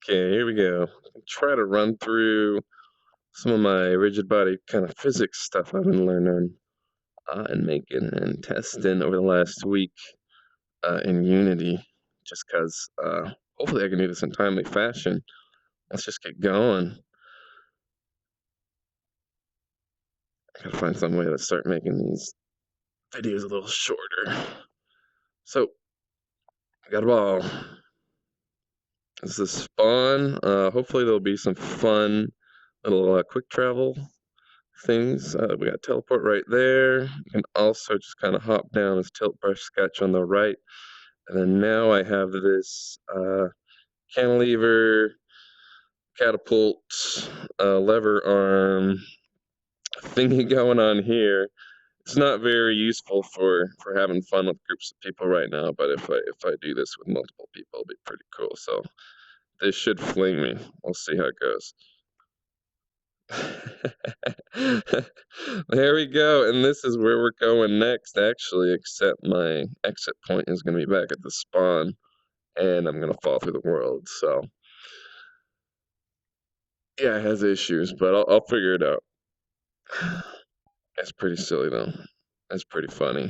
Okay, here we go. Try to run through some of my rigid body kind of physics stuff I've been learning and making and testing over the last week in Unity, just because hopefully I can do this in timely fashion. Let's just get going. I gotta find some way to start making these videos a little shorter. So, I got a ball. This is spawn. Hopefully there'll be some fun little quick travel things. We got teleport right there. You can also just kind of hop down this tilt brush sketch on the right. And then now I have this cantilever, catapult, lever arm thingy going on here. It's not very useful for having fun with groups of people right now, but if I do this with multiple people, it'll be pretty cool. So this should fling me. We'll see how it goes. There we go, and this is where we're going next, actually, except my exit point is going to be back at the spawn, and I'm going to fall through the world, so yeah, it has issues, but I'll figure it out. That's pretty silly, though. That's pretty funny.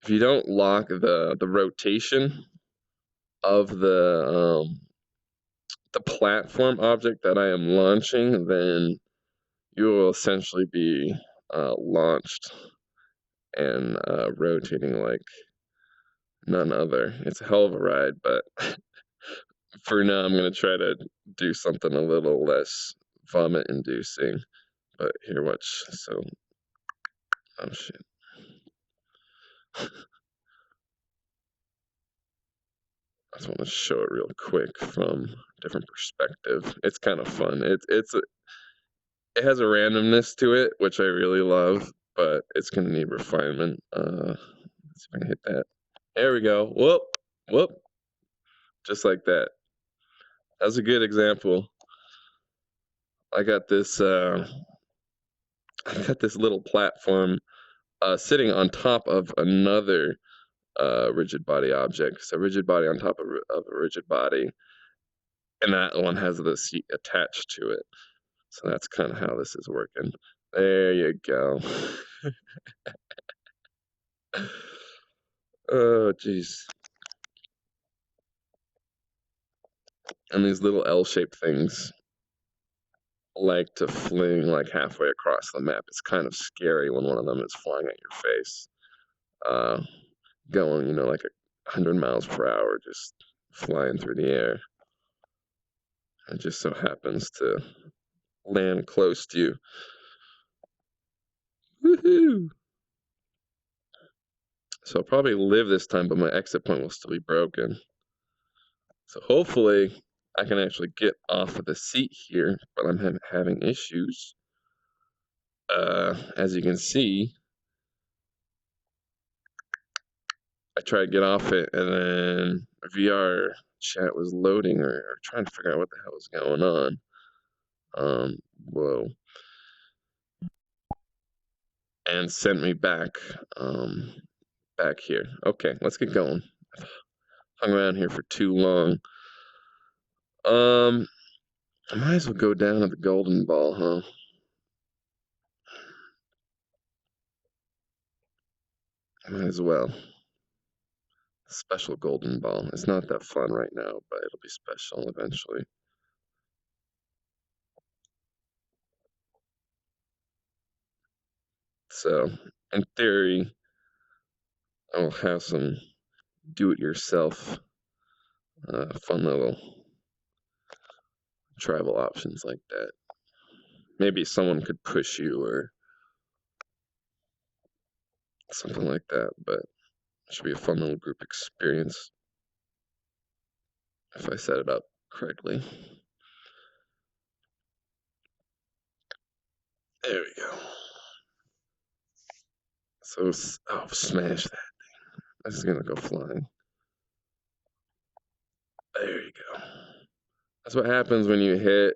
If you don't lock the rotation of the platform object that I am launching, then you will essentially be launched and rotating like none other. It's a hell of a ride, but for now I'm gonna try to do something a little less vomit inducing. But here, watch. So, oh shit. I just want to show it real quick from a different perspective. It's kind of fun. It has a randomness to it, which I really love, but it's gonna need refinement. Let's see if I can hit that. There we go. Whoop, whoop, just like that. That's a good example. I got this little platform sitting on top of another rigid body object. So rigid body on top of a rigid body, and that one has the seat attached to it. So that's kind of how this is working. There you go. Oh, jeez. And these little L-shaped things like to fling like halfway across the map. It's kind of scary when one of them is flying at your face. Going, like 100 miles per hour, just flying through the air. It just so happens to land close to you. Woohoo! So I'll probably live this time, but my exit point will still be broken. So hopefully I can actually get off of the seat here, but I'm having issues. As you can see, I tried to get off it, and then VRChat was loading or trying to figure out what the hell was going on. Whoa. And sent me back here. Okay, let's get going. I've hung around here for too long. I might as well go down to the golden ball, huh? I might as well. Special golden ball. It's not that fun right now, but it'll be special eventually. So, in theory, I'll have some do-it-yourself fun little travel options like that. Maybe someone could push you or something like that, but it should be a fun little group experience if I set it up correctly. There we go. So, oh, smash that thing. This is gonna go flying. There you go. That's what happens when you hit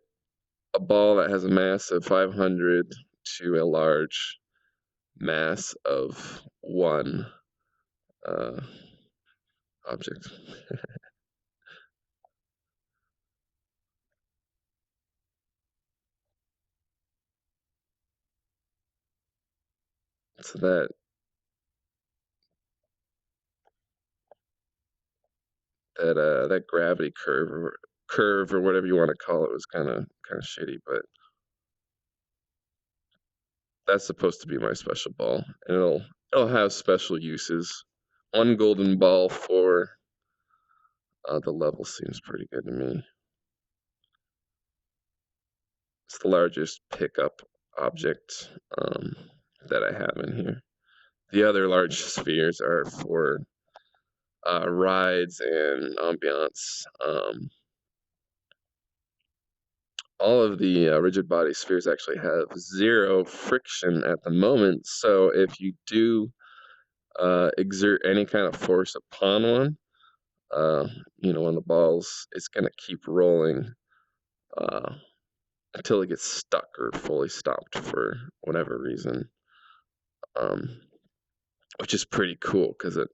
a ball that has a mass of 500 to a large mass of one object. So that gravity curve or whatever you want to call it was kind of shitty, but that's supposed to be my special ball, and it'll have special uses. One golden ball for the level seems pretty good to me. It's the largest pickup object that I have in here. The other large spheres are for rides and ambiance. All of the rigid body spheres actually have 0 friction at the moment, so if you do exert any kind of force upon one, on the balls, it's going to keep rolling uh, until it gets stuck or fully stopped for whatever reason, um, which is pretty cool because it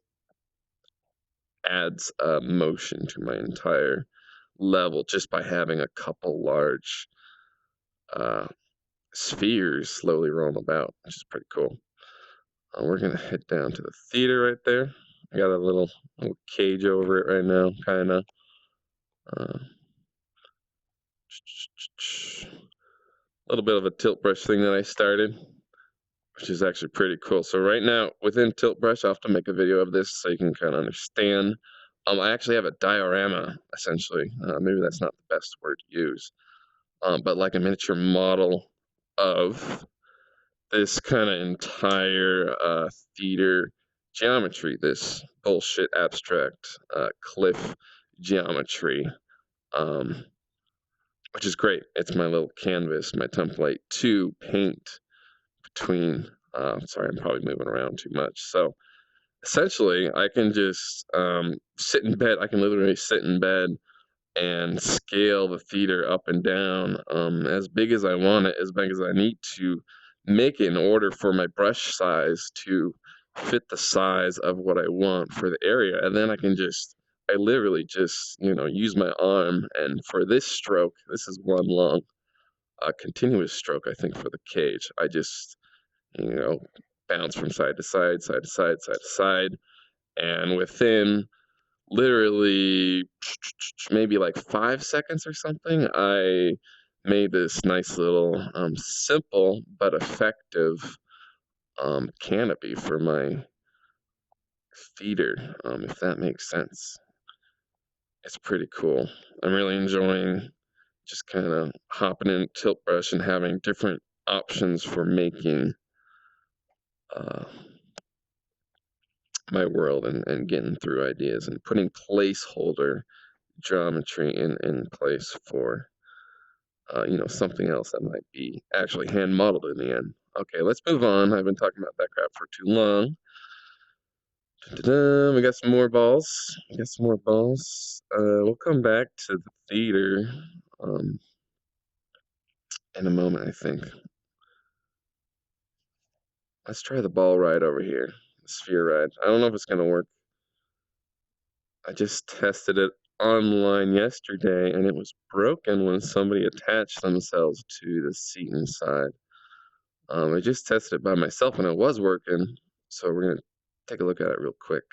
adds motion to my entire level just by having a couple large spheres slowly rolling about, which is pretty cool. We're gonna head down to the theater right there. I got a little cage over it right now, kind of. A little bit of a tilt brush thing that I started, which is actually pretty cool. So right now, within tilt brush, I'll have to make a video of this so you can kind of understand. I actually have a diorama, essentially. Maybe that's not the best word to use, but like a miniature model of this kind of entire theater geometry, this bullshit abstract cliff geometry, which is great. It's my little canvas, my template to paint between. Sorry, I'm probably moving around too much. So essentially, I can just sit in bed. I can literally sit in bed and scale the theater up and down as big as I want it, as big as I need to make it in order for my brush size to fit the size of what I want for the area. And then I literally just, use my arm. And for this stroke, this is one long continuous stroke, I think, for the cage. I just, you know, bounce from side to side, side to side, side to side. And within literally maybe like 5 seconds or something, I made this nice little simple but effective canopy for my feeder, if that makes sense. It's pretty cool. I'm really enjoying just kind of hopping in tilt brush and having different options for making uh, my world and getting through ideas and putting placeholder geometry in place for something else that might be actually hand modeled in the end. Okay, let's move on. I've been talking about that crap for too long. Da-da-da, we got some more balls. We'll come back to the theater in a moment, I think. Let's try the ball ride over here. The sphere ride. I don't know if it's gonna work. I just tested it online yesterday and it was broken when somebody attached themselves to the seat inside. I just tested it by myself and it was working, so we're gonna take a look at it real quick,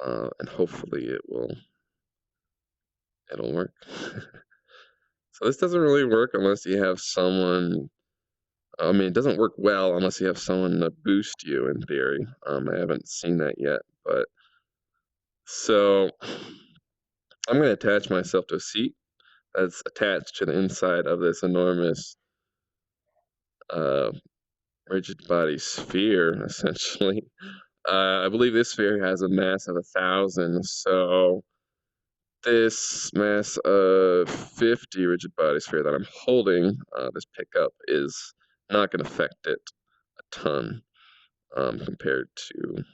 and hopefully it'll work. So this doesn't really work unless you have someone. I mean, it doesn't work well unless you have someone to boost you. In theory, I haven't seen that yet, but so I'm gonna attach myself to a seat that's attached to the inside of this enormous uh, rigid body sphere, essentially. I believe this sphere has a mass of 1,000, so this mass of 50 rigid body sphere that I'm holding, this pickup, is not going to affect it a ton compared to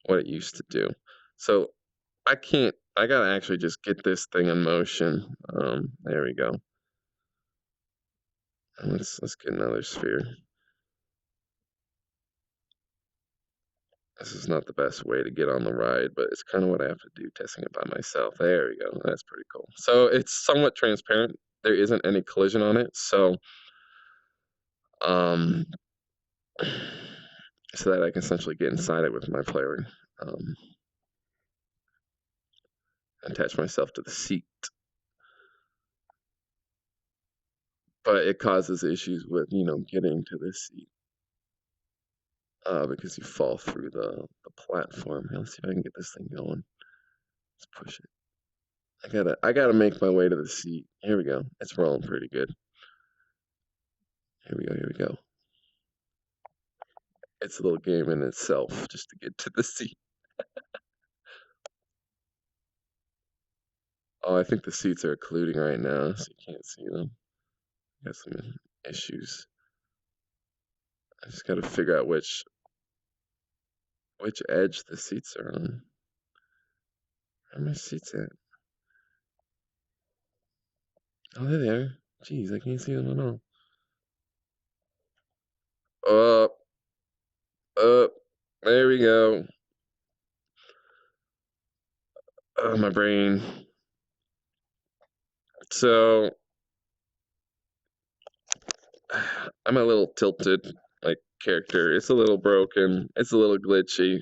what it used to do. So I gotta actually just get this thing in motion. There we go. And let's get another sphere. This is not the best way to get on the ride, but it's kind of what I have to do, testing it by myself. There we go. That's pretty cool. So it's somewhat transparent. There isn't any collision on it. So so that I can essentially get inside it with my player, attach myself to the seat. But it causes issues with, getting to the seat because you fall through the platform. Here, let's see if I can get this thing going. Let's push it. I gotta make my way to the seat. Here we go. It's rolling pretty good. Here we go. It's a little game in itself just to get to the seat. Oh, I think the seats are occluding right now, so you can't see them. Got some issues. I just gotta figure out which edge the seats are on. Where are my seats at? Oh, they're there. Jeez, I can't see them at all. Up, there we go. Oh, my brain. So, I'm a little tilted, like, character. It's a little broken. It's a little glitchy.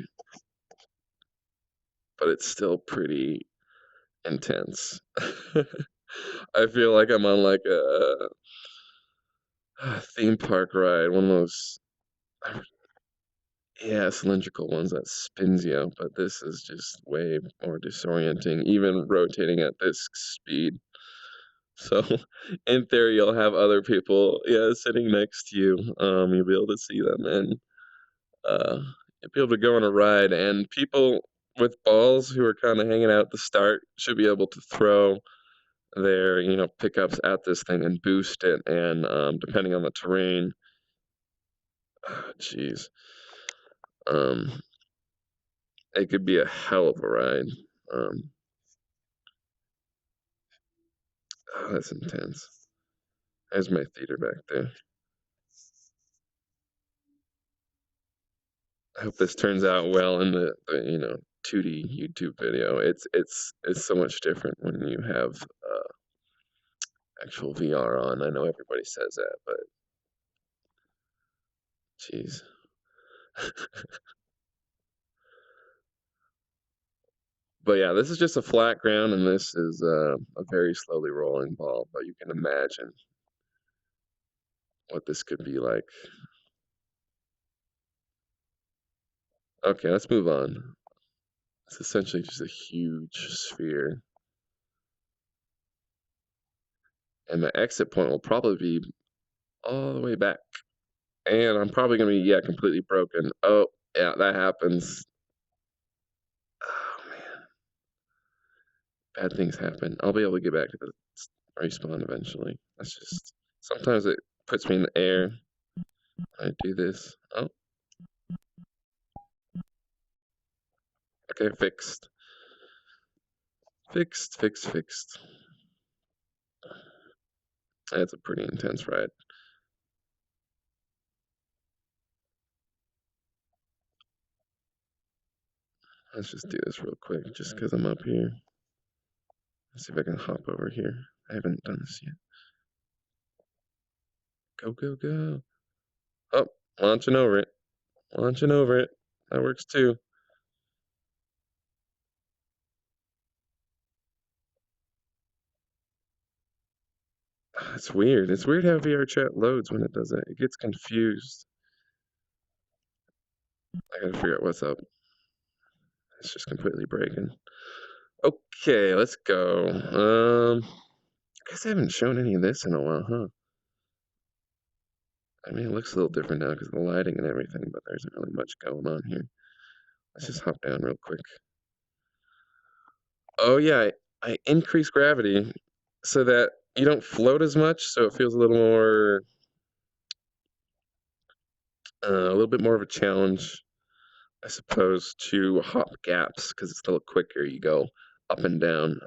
But it's still pretty intense. I feel like I'm on, like, a theme park ride. One of those... Yeah, cylindrical ones that spins you, but this is just way more disorienting, even rotating at this speed. So, in theory, you'll have other people, sitting next to you. You'll be able to see them, and you'll be able to go on a ride. And people with balls who are kind of hanging out at the start should be able to throw their, pickups at this thing and boost it. And depending on the terrain, jeez. It could be a hell of a ride. Oh, that's intense. There's my theater back there. I hope this turns out well in the 2D YouTube video. It's so much different when you have actual VR on. I know everybody says that, but jeez. But yeah, this is just a flat ground, and this is a very slowly rolling ball. But you can imagine what this could be like. Okay, let's move on. It's essentially just a huge sphere. And the exit point will probably be all the way back. And I'm probably going to be, completely broken. Oh, yeah, that happens. Oh, man. Bad things happen. I'll be able to get back to the respawn eventually. That's just... Sometimes it puts me in the air. I do this. Oh. Okay, fixed. Fixed. That's a pretty intense ride. Let's just do this real quick, just because I'm up here. Let's see if I can hop over here. I haven't done this yet. Go. Oh, launching over it. That works too. It's weird. It's weird how VRChat loads when it does that. It gets confused. I gotta figure out what's up. It's just completely breaking. Okay, let's go. I guess I haven't shown any of this in a while, huh? I mean, it looks a little different now because of the lighting and everything, but there isn't really much going on here. Let's just hop down real quick. Oh yeah, I increase gravity so that you don't float as much, so it feels a little more, a little bit more of a challenge, I suppose, to hop gaps because it's a little quicker. You go up and down,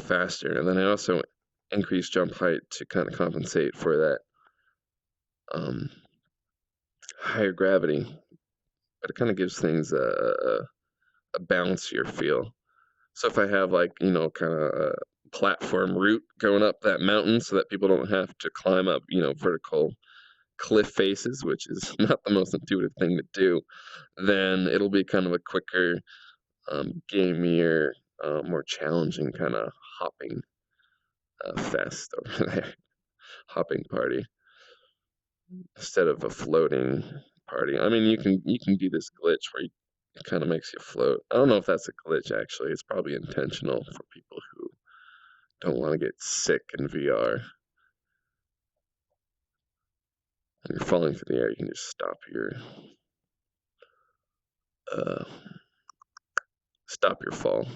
faster. And then I also increase jump height to kind of compensate for that higher gravity, but it kind of gives things a bouncier feel. So if I have like, kind of a platform route going up that mountain so that people don't have to climb up, vertical cliff faces, which is not the most intuitive thing to do, then it'll be kind of a quicker, gamier, more challenging kind of hopping fest over there, hopping party instead of a floating party. I mean, you can do this glitch where it kind of makes you float. I don't know if that's a glitch actually. It's probably intentional for people who don't want to get sick in VR. When you're falling through the air, you can just uh, stop your fall.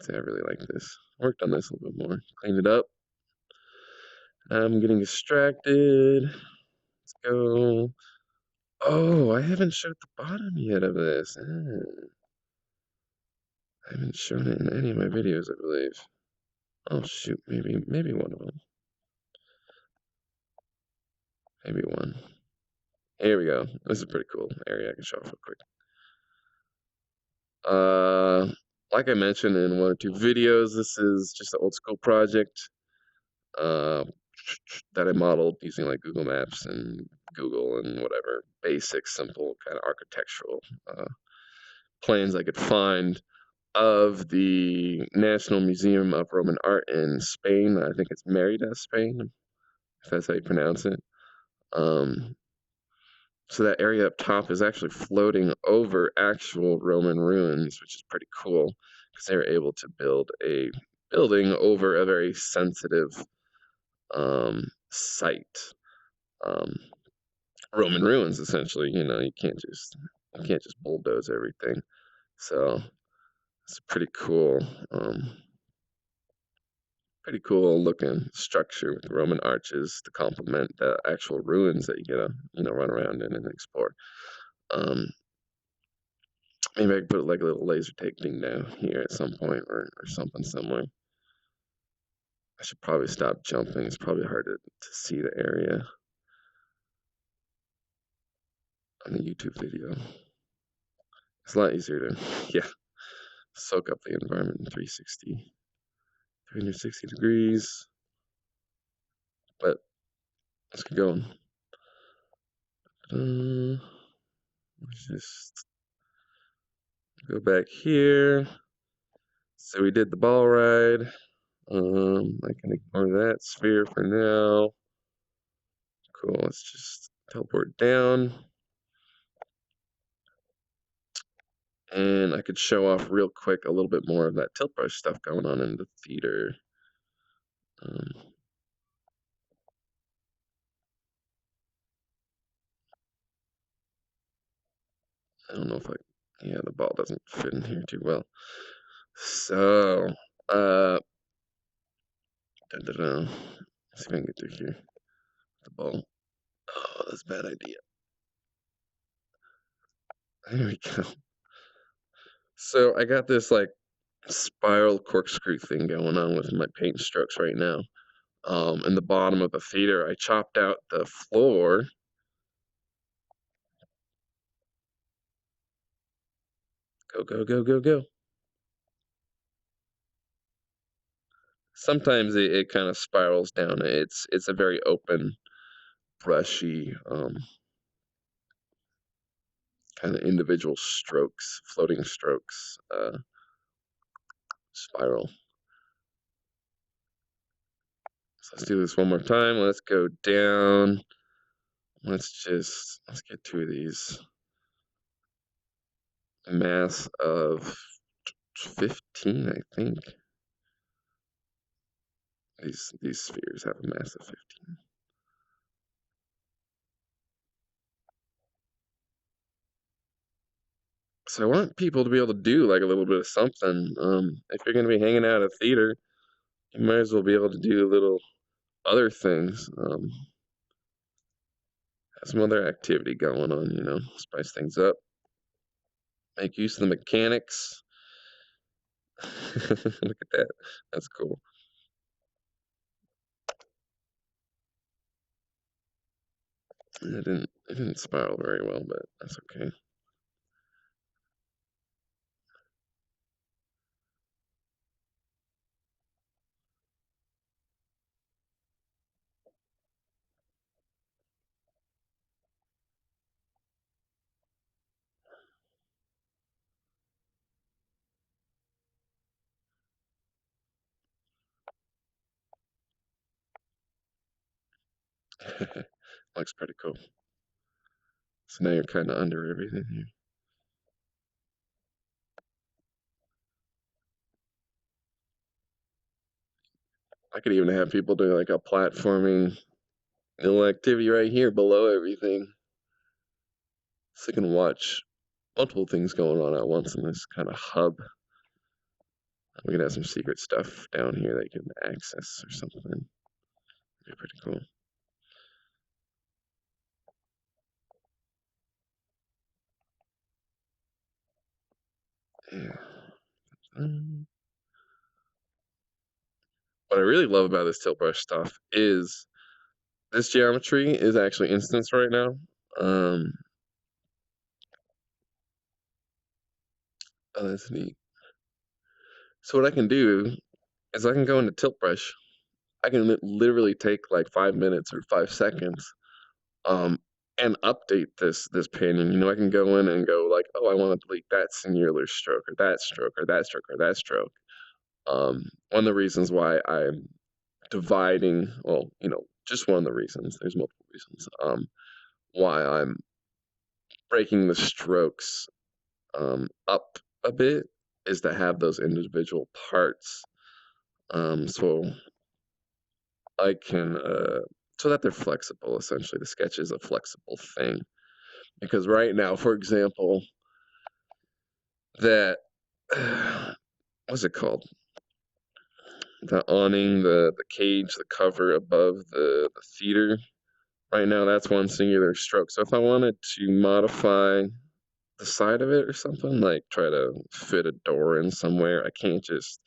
See, I really like this. Worked on this a little bit more. Cleaned it up. I'm getting distracted. Let's go. Oh, I haven't showed the bottom yet of this. I haven't shown it in any of my videos, I believe. Oh shoot, maybe one of them. Maybe one. Here we go. This is a pretty cool area I can show off real quick. Like I mentioned in one or two videos, this is just an old school project uh, that I modeled using like Google Maps and Google and whatever basic, simple kind of architectural plans I could find of the National Museum of Roman Art in Spain. I think it's Merida, Spain, if that's how you pronounce it. So that area up top is actually floating over actual Roman ruins, which is pretty cool because they were able to build a building over a very sensitive site. Um, Roman ruins, essentially. You can't just bulldoze everything. So it's pretty cool. Pretty cool looking structure with Roman arches to complement the actual ruins that you get to run around in and explore. Um, Maybe I could put like a little laser tag thing down here at some point or something similar. I should probably stop jumping. It's probably hard to see the area on the YouTube video. It's a lot easier to, yeah, soak up the environment in 360 degrees. But let's get going. Let's just go back here. So we did the ball ride. I can ignore that sphere for now. Cool, let's just teleport down. And I could show off real quick a little bit more of that tilt brush stuff going on in the theater. I don't know if yeah, the ball doesn't fit in here too well. So, let's see if I can get through here. The ball. Oh, that's a bad idea. There we go. So I got this like spiral corkscrew thing going on with my paint strokes right now. In the bottom of the theater, I chopped out the floor. Go, go, go, go, go. Sometimes it kind of spirals down. It's a very open, brushy, kind of individual strokes, floating strokes, spiral. So let's do this one more time. Let's go down. Let's get two of these. Mass of 15, I think. These spheres have a mass of 15. So I want people to be able to do like a little bit of something. If you're going to be hanging out at a theater, you might as well be able to do little other things. Have some other activity going on, spice things up. Make use of the mechanics. Look at that. That's cool. It didn't spiral very well, but that's okay. Looks pretty cool. So now you're kind of under everything here. I could even have people doing like a platforming little activity right here below everything. So you can watch multiple things going on at once in this kind of hub. We could have some secret stuff down here that you can access or something. It'd be pretty cool. Yeah. What I really love about this tilt brush stuff is this geometry is actually instanced right now. Oh, that's neat. So what I can do is I can go into tilt brush. I can literally take like 5 minutes or 5 seconds, um, and update this painting. You know, I can go in and go like, oh, I want to delete that singular stroke or that stroke or that stroke or that stroke. One of the reasons why I'm dividing, well, you know, just one of the reasons. There's multiple reasons. Why I'm breaking the strokes up a bit is to have those individual parts. So I can so that they're flexible. Essentially, the sketch is a flexible thing. Because right now, for example, that what's it called? The awning, the cage, the cover above the theater. Right now, that's one singular stroke. So if I wanted to modify the side of it or something, like try to fit a door in somewhere, I can't just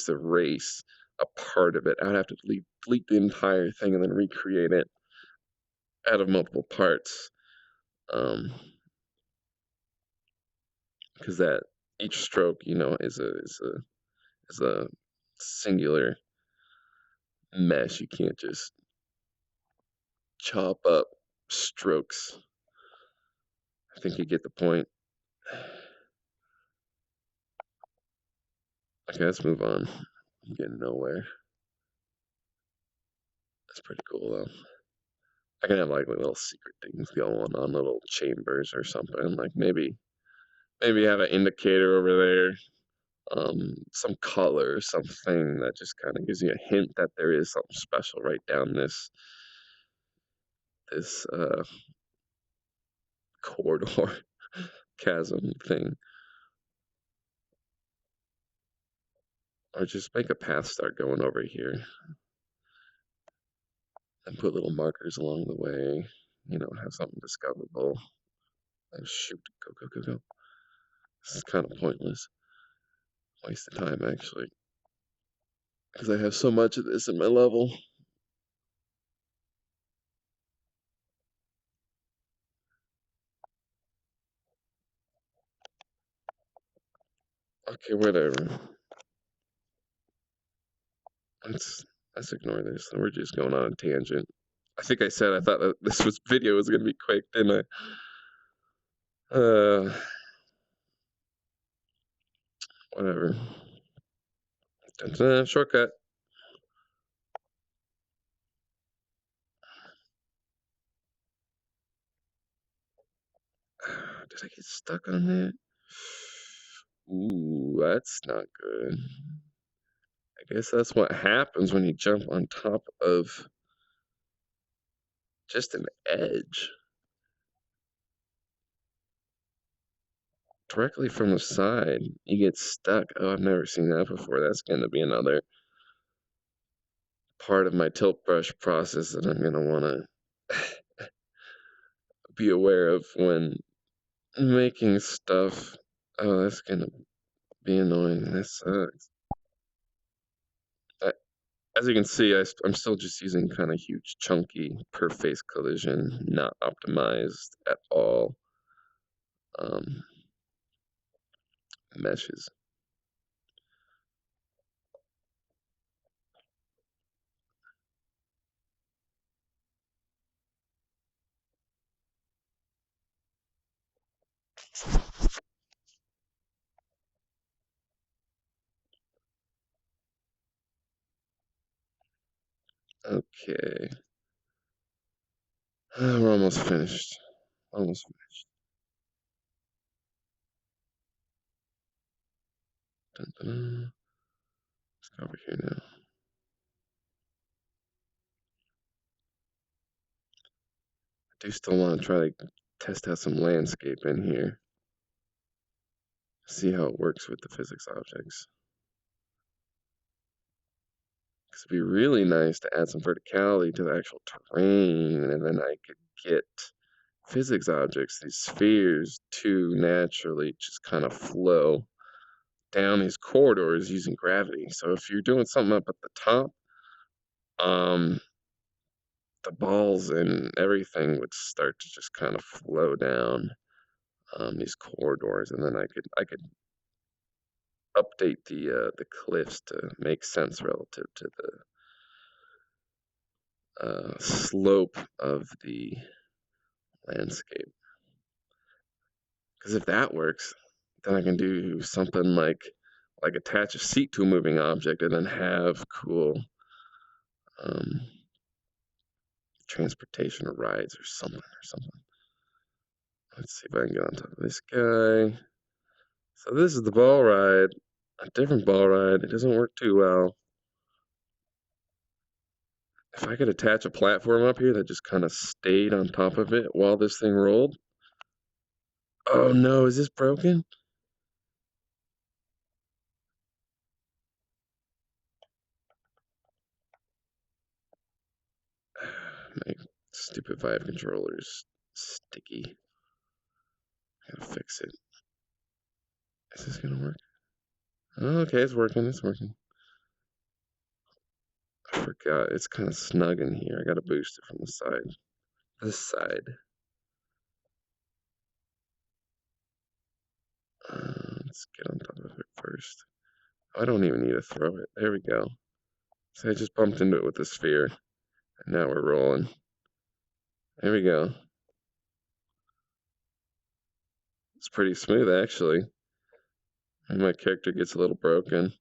erase a part of it. I would have to delete the entire thing and then recreate it out of multiple parts. Because that each stroke, you know, is a singular mesh. You can't just chop up strokes. I think you get the point. Okay, let's move on. I'm getting nowhere. That's pretty cool though. I can have like little secret things going on, little chambers or something. Like maybe have an indicator over there, some color, something that just kind of gives you a hint that there is something special right down this corridor chasm thing. Or just make a path start going over here and put little markers along the way, you know, have something discoverable. And shoot, go. This is kind of pointless. Waste of time, actually. Because I have so much of this in my level. Okay, whatever. Let's ignore this. We're just going on a tangent. I think I said I thought that video was gonna be quick, didn't I? Whatever. Dun-dun, shortcut. Did I get stuck on that? Ooh, that's not good. I guess that's what happens when you jump on top of just an edge. Directly from the side, you get stuck. Oh, I've never seen that before. That's going to be another part of my tilt brush process that I'm going to want to be aware of when making stuff. Oh, that's going to be annoying. That sucks. As you can see, I'm still just using kind of huge, chunky, per face collision, not optimized at all meshes. Okay. We're almost finished. Almost finished. Dun, dun, dun. Let's go over here now. I do still want to try to test out some landscape in here. See how it works with the physics objects. It'd be really nice to add some verticality to the actual terrain, and then I could get physics objects, these spheres, to naturally just kind of flow down these corridors using gravity. So if you're doing something up at the top, the balls and everything would start to just kind of flow down these corridors, and then I could update the cliffs to make sense relative to the slope of the landscape. Because if that works, then I can do something like attach a seat to a moving object and then have cool transportation or rides or something. Let's see if I can get on top of this guy. So this is the ball ride, a different ball ride. It doesn't work too well. If I could attach a platform up here that just kind of stayed on top of it while this thing rolled. Oh no, is this broken? My stupid Vive controller's sticky. Gotta fix it. Is this gonna work? Oh, okay, it's working. I forgot. It's kind of snug in here. I gotta boost it from the side. This side. Let's get on top of it first. I don't even need to throw it. There we go. So I just bumped into it with the sphere. And now we're rolling. There we go. It's pretty smooth, actually. And my character gets a little broken.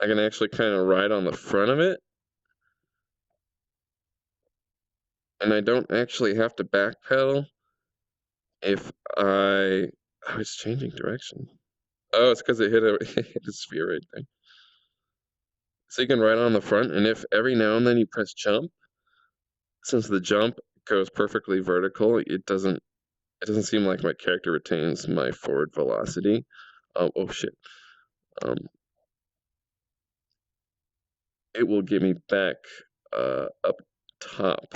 I can actually kind of ride on the front of it. And I don't actually have to backpedal if I... Oh, it's changing direction. Oh, it's because it hit a sphere right there. So you can ride on the front, and if every now and then you press jump, since the jump goes perfectly vertical, it doesn't seem like my character retains my forward velocity. Oh shit. It will get me back up top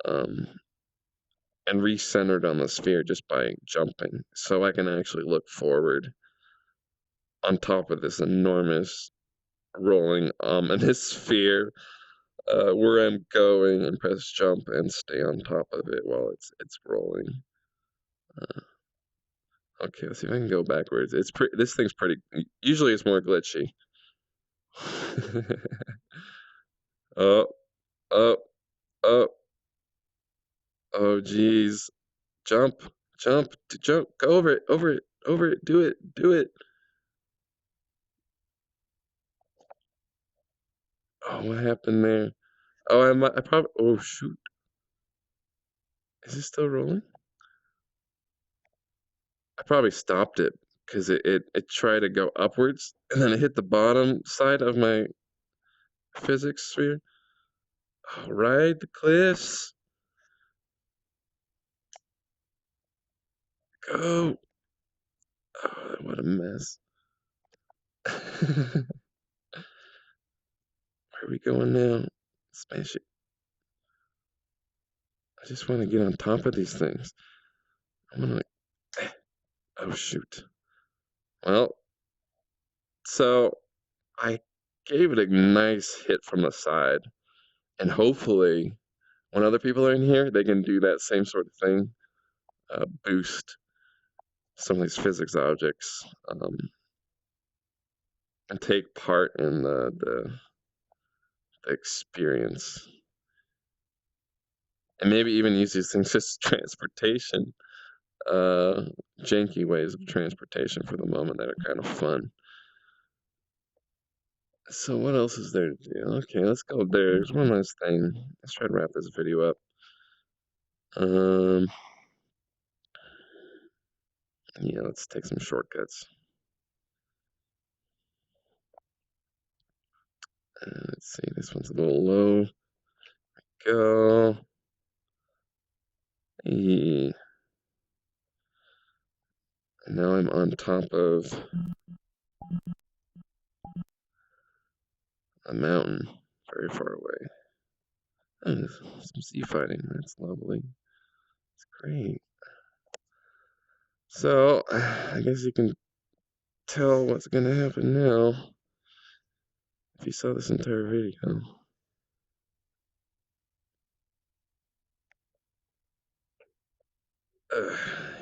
and recentered on the sphere just by jumping, so I can actually look forward on top of this enormous rolling ominous sphere where I'm going, and press jump and stay on top of it while it's rolling. Okay, let's see if I can go backwards. This thing's pretty. Usually it's more glitchy. Oh, oh, oh, oh, geez. Jump, jump, go over it, do it. Oh, what happened there? Oh, I probably, oh, shoot. Is it still rolling? I probably stopped it because it tried to go upwards and then it hit the bottom side of my physics sphere. All right, the cliffs. Go. Oh, what a mess. Where are we going now? Smash it. I just want to get on top of these things. I want to, oh, shoot. Well, so I gave it a nice hit from the side, and hopefully when other people are in here, they can do that same sort of thing, boost some of these physics objects, and take part in the experience, and maybe even use these things as transportation, janky ways of transportation for the moment that are kind of fun. So what else is there to do? Okay, let's go. There's one last thing. Let's try to wrap this video up. Yeah, let's take some shortcuts. Let's see, this one's a little low. Go. And now I'm on top of a mountain, very far away. Oh, some sea fighting. That's lovely. It's great. So, I guess you can tell what's gonna happen now if you saw this entire video.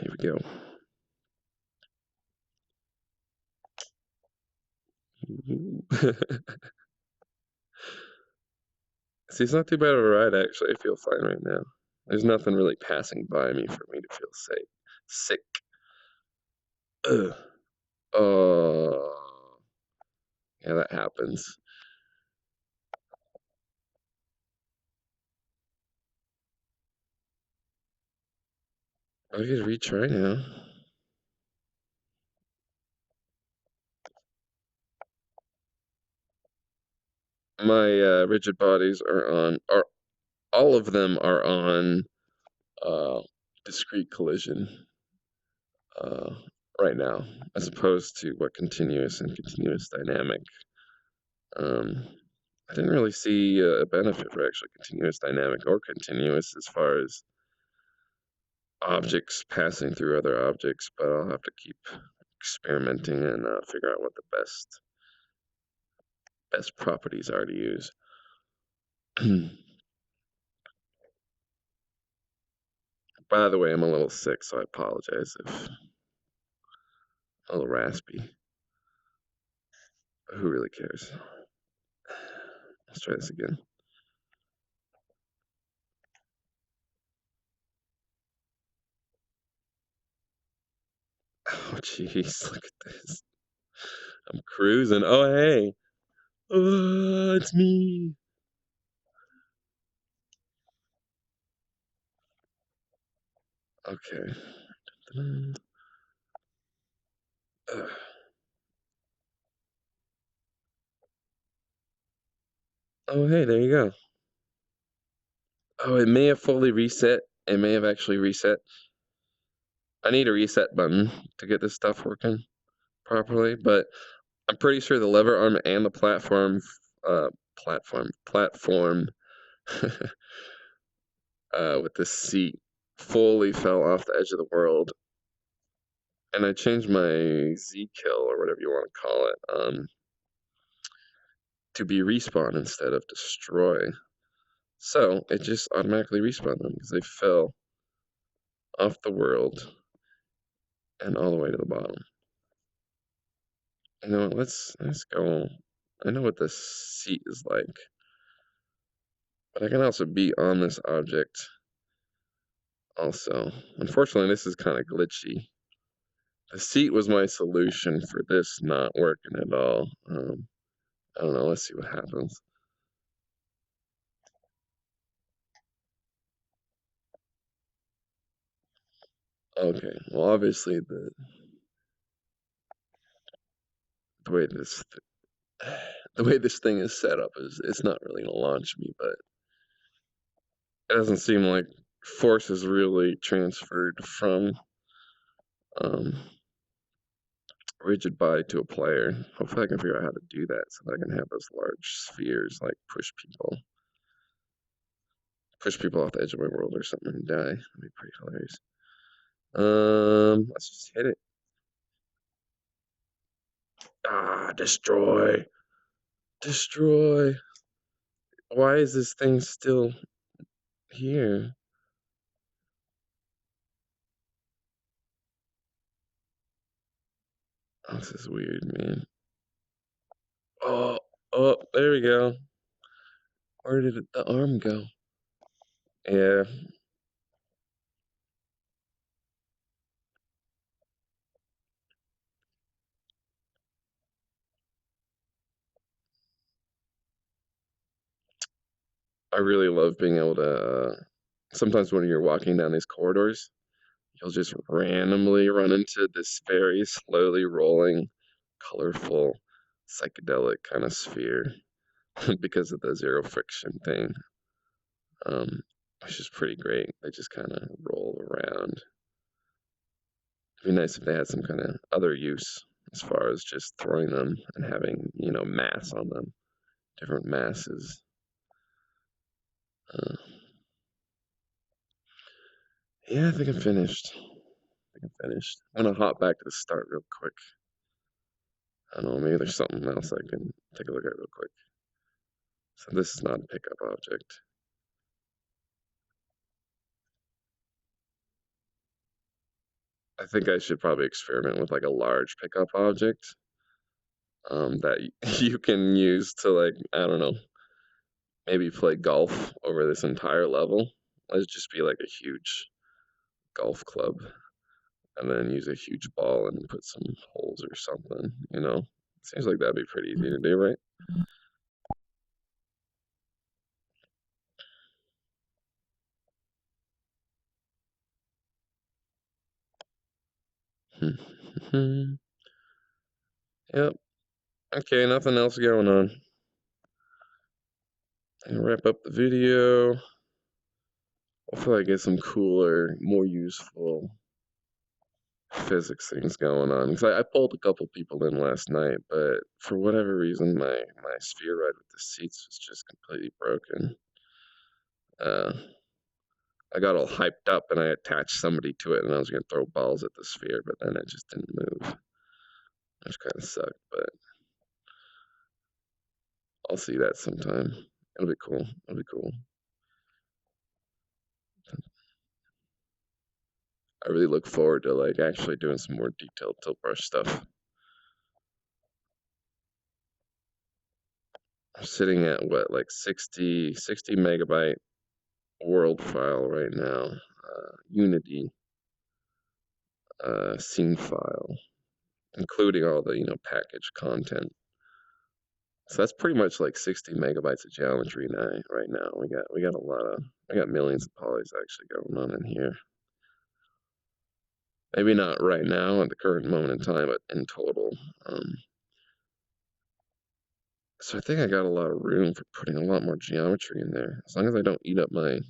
Here we go. See, it's not too bad of a ride, actually. I feel fine right now. There's nothing really passing by me for me to feel sick. Ugh. Oh, yeah, that happens. I could retry now. My rigid bodies are all of them are on discrete collision right now, as opposed to what continuous and continuous dynamic. I didn't really see a benefit for actually continuous dynamic or continuous as far as objects passing through other objects, but I'll have to keep experimenting and figure out what the best properties are to use. By the way, I'm a little sick, so I apologize if I'm a little raspy. But who really cares? Let's try this again. Oh, jeez, look at this. I'm cruising. Oh, hey. Oh, it's me. Okay. Oh, hey, there you go. Oh, it may have fully reset. It may have actually reset. I need a reset button to get this stuff working properly, but I'm pretty sure the lever arm and the platform with the seat fully fell off the edge of the world. And I changed my Z kill or whatever you want to call it to be respawn instead of destroy. So it just automatically respawned them because they fell off the world and all the way to the bottom. You know, let's go. I know what this seat is like, but I can also be on this object also. Unfortunately, this is kind of glitchy. The seat was my solution for this not working at all. I don't know. Let's see what happens. Okay. Well, obviously the way this thing is set up is it's not really gonna launch me, but it doesn't seem like force is really transferred from RigidBody to a player. Hopefully I can figure out how to do that so that I can have those large spheres like push people off the edge of my world or something and die. That'd be pretty hilarious. Let's just hit it. Ah, destroy. Destroy. Why is this thing still here? Oh, this is weird, man. Oh, there we go. Where did the arm go? Yeah. I really love being able to, sometimes when you're walking down these corridors, you'll just randomly run into this very slowly rolling, colorful, psychedelic kind of sphere because of the zero friction thing, um, which is pretty great. They just kind of roll around. It'd be nice if they had some kind of other use as far as just throwing them and having, mass on them, different masses. Uh, yeah, I think I'm finished. I'm gonna hop back to the start real quick. I don't know, maybe there's something else I can take a look at real quick. So this is not a pickup object. I think I should probably experiment with like a large pickup object that you can use to, like, I don't know, maybe play golf over this entire level. Let's just be like a huge golf club and then use a huge ball and put some holes or something. Seems like that'd be pretty easy to do, right? Yep. Okay, nothing else going on. And wrap up the video. Hopefully I get some cooler, more useful physics things going on. Because I pulled a couple people in last night, but for whatever reason, my sphere ride with the seats was just completely broken. Uh, I got all hyped up and I attached somebody to it, and I was gonna throw balls at the sphere, but then it just didn't move, which kind of sucked. But I'll see that sometime. It'll be cool. It'll be cool. I really look forward to like actually doing some more detailed tilt brush stuff. I'm sitting at what, like 60 megabyte world file right now, Unity scene file, including all the packaged content. So that's pretty much like 60 megabytes of geometry now. Right now, we got I got millions of polys actually going on in here. Maybe not right now at the current moment in time, but in total. So I think I got a lot of room for putting a lot more geometry in there, as long as I don't eat up my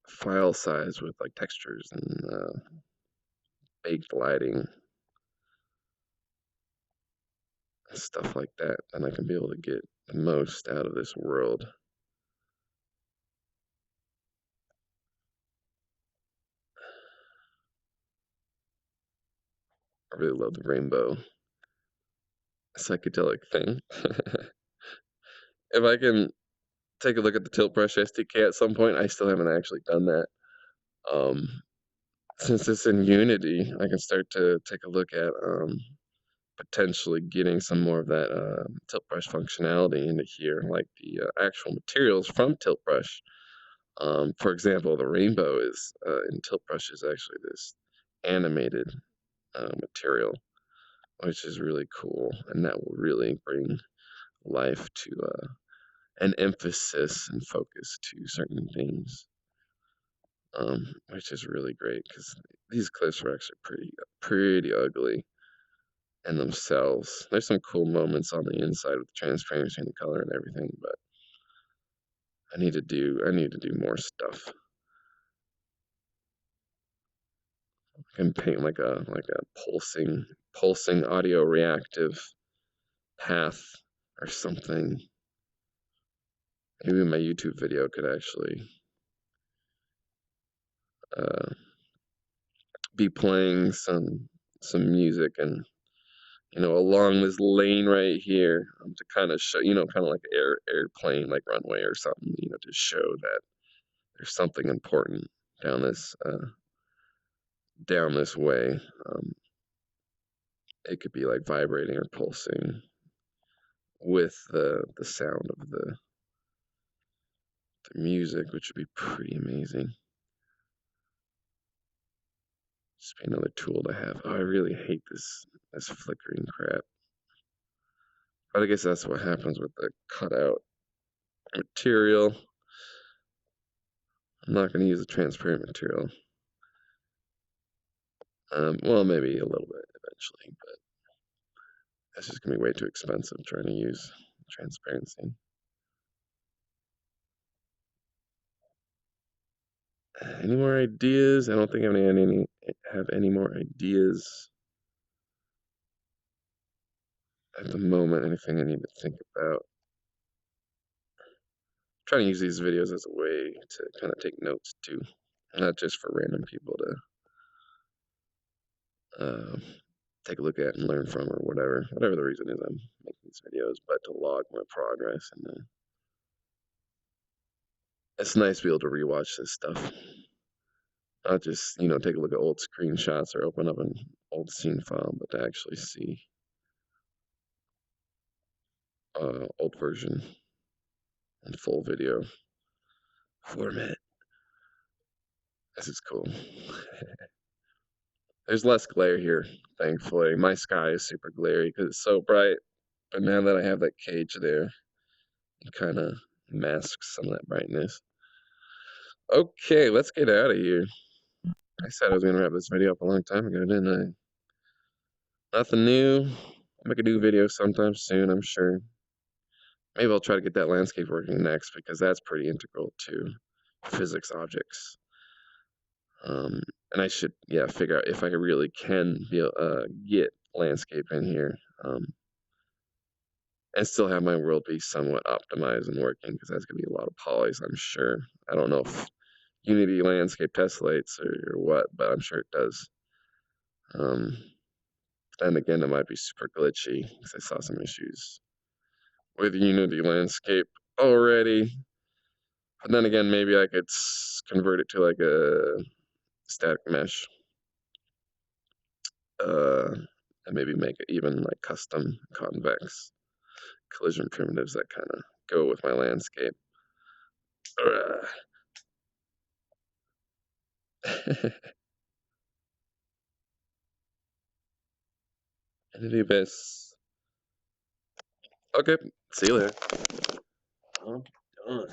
file size with like textures and baked lighting, stuff like that, then I can be able to get the most out of this world. I really love the rainbow psychedelic thing. If I can take a look at the Tilt Brush SDK at some point, I still haven't actually done that. Um, since it's in Unity, I can start to take a look at potentially getting some more of that Tilt Brush functionality into here, like the actual materials from Tilt Brush. For example, the rainbow is in Tilt Brush is actually this animated material, which is really cool, and that will really bring life to an emphasis and focus to certain things, which is really great because these clips are actually pretty ugly in themselves. There's some cool moments on the inside with the transparency and the color and everything, but I need to do more stuff. I can paint like a pulsing audio reactive path or something. Maybe my YouTube video could actually uh, be playing some music and along this lane right here, to kind of show, kind of like airplane, like runway or something, to show that there's something important down this way. It could be like vibrating or pulsing with the sound of the music, which would be pretty amazing. Just be another tool to have. Oh, I really hate this flickering crap. But I guess that's what happens with the cutout material. I'm not going to use a transparent material. Well, maybe a little bit eventually, but that's just going to be way too expensive trying to use transparency. Any more ideas? I don't think I have any more ideas at the moment. Anything I need to think about. I'm trying to use these videos as a way to kind of take notes too, not just for random people to take a look at and learn from or whatever the reason is I'm making these videos, but to log my progress. And it's nice to be able to rewatch this stuff. Not just, take a look at old screenshots or open up an old scene file, but to actually see old version in full video format. This is cool. There's less glare here, thankfully. My sky is super glary because it's so bright, but now that I have that cage there, it kind of masks some of that brightness. Okay, let's get out of here. I said I was going to wrap this video up a long time ago, didn't I? Nothing new. I'll make a new video sometime soon, I'm sure. Maybe I'll try to get that landscape working next because that's pretty integral to physics objects. And I should, figure out if I really can get landscape in here and still have my world be somewhat optimized and working because that's going to be a lot of polys, I'm sure. I don't know if Unity landscape tessellates or what, but I'm sure it does. Then again, it might be super glitchy because I saw some issues with Unity landscape already. But then again, maybe I could convert it to like a static mesh. And maybe make it even like custom convex collision primitives that kind of go with my landscape. Entity base. Okay, see you later. I'm done.